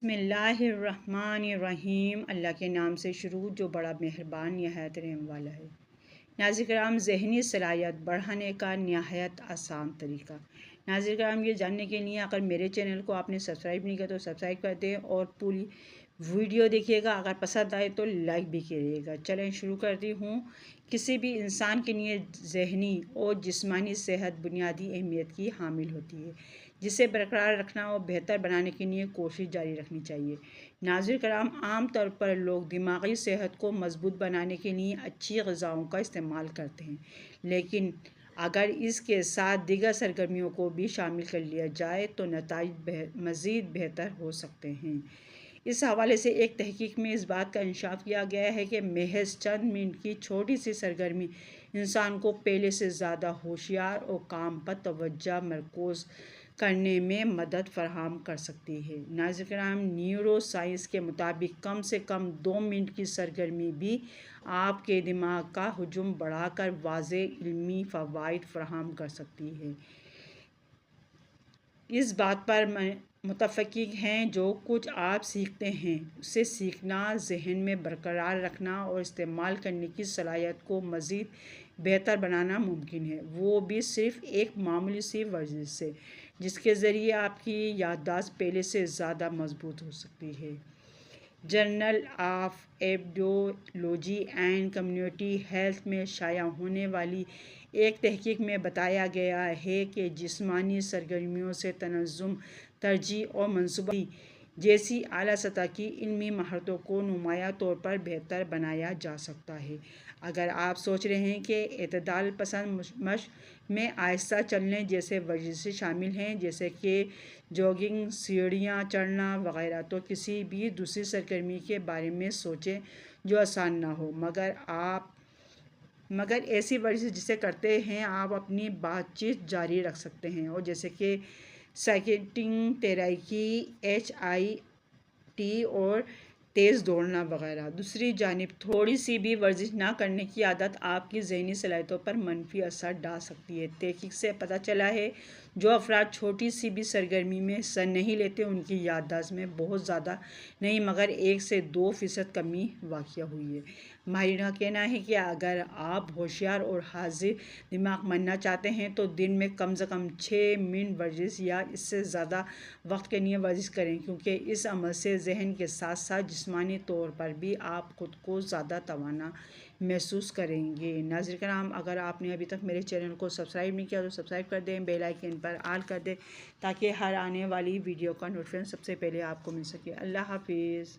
बिस्मिल्लाहिर्रहमानिर्रहीम। अल्लाह के नाम से शुरू जो बड़ा मेहरबान नहायत रहम वाला है। नाज़रीन कराम, ज़हनी सलाहियत बढ़ाने का नहायत आसान तरीका। नाज़रीन कराम, ये जानने के लिए अगर मेरे चैनल को आपने सब्सक्राइब नहीं किया तो सब्सक्राइब कर दें और पूरी वीडियो देखिएगा। अगर पसंद आए तो लाइक भी करिएगा। चलें शुरू करती हूँ। किसी भी इंसान के लिए ज़हनी और जिस्मानी सेहत बुनियादी अहमियत की हामिल होती है, जिसे बरकरार रखना और बेहतर बनाने के लिए कोशिश जारी रखनी चाहिए। नाज़रीन कराम, आम तौर पर लोग दिमागी सेहत को मजबूत बनाने के लिए अच्छी ग़िज़ाओं का इस्तेमाल करते हैं, लेकिन अगर इसके साथ दीगर सरगर्मियों को भी शामिल कर लिया जाए तो नताइज मज़ीद बेहतर हो सकते हैं। इस हवाले से एक तहकीक में इस बात का इंकशाफ किया गया है कि महज चंद मिनट की छोटी सी सरगर्मी इंसान को पहले से ज़्यादा होशियार और काम पर तवज्जो मरकूज़ करने में मदद फराहम कर सकती है। नाज़रीन कराम, न्यूरो साइंस के मुताबिक कम से कम 2 मिनट की सरगर्मी भी आपके दिमाग का हुजूम बढ़ाकर वाज़े इल्मी फ़वाइद फराहम कर सकती है। इस बात पर मुतफ़क़िक हैं, जो कुछ आप सीखते हैं उसे सीखना, ज़हन में बरकरार रखना और इस्तेमाल करने की सलाहियत को मज़ीद बेहतर बनाना मुमकिन है, वो भी सिर्फ़ एक मामूली सी वर्जिश से, जिसके ज़रिए आपकी याददाश्त पहले से ज़्यादा मज़बूत हो सकती है। Journal of epidemiology and community health में शाया होने वाली एक तहकीक में बताया गया है कि जिस्मानी सरगर्मियों से तनज़्ज़ुम, तरजीह और मंसूबाबंदी जैसी आला सतह की इल्मी महारतों को नुमायाँ तौर पर बेहतर बनाया जा सकता है। अगर आप सोच रहे हैं कि एतदाल पसंद मशक़ में आहिस्ता चलने जैसे वर्जिशें शामिल हैं, जैसे कि जॉगिंग, सीढ़ियाँ चढ़ना वगैरह, तो किसी भी दूसरी सरगर्मी के बारे में सोचें जो आसान ना हो, मगर ऐसी वर्जिश जिसे करते हैं आप अपनी बातचीत जारी रख सकते हैं, और जैसे कि साइकिलिंग, तैराकी, HIIT और तेज़ दौड़ना वगैरह। दूसरी जानिब थोड़ी सी भी वर्जिश ना करने की आदत आपकी ज़हनी सलाहियतों पर मनफी असर डाल सकती है। तहकीक से पता चला है, जो अफराद छोटी सी भी सरगर्मी में हिस्सा नहीं लेते उनकी याददाश्त में बहुत ज़्यादा नहीं मगर 1 से 2% कमी वाक़या हुई है। माहिरीन का कहना है कि अगर आप होशियार और हाजिर दिमाग बनना चाहते हैं तो दिन में कम से कम 6 मिनट वर्जिश या इससे ज़्यादा वक्त के लिए वर्जिश करें, क्योंकि इस अमल से जहन के साथ साथ जिस्मानी तौर पर भी आप खुद को ज़्यादा तवाना महसूस करेंगे। नाज़रीन कराम, अगर आपने अभी तक मेरे चैनल को सब्सक्राइब नहीं किया तो सब्सक्राइब कर दें, बेल आइकन पर ऑल कर दें, ताकि हर आने वाली वीडियो का नोटिफिकेशन सबसे पहले आपको मिल सके। अल्लाह हाफिज़।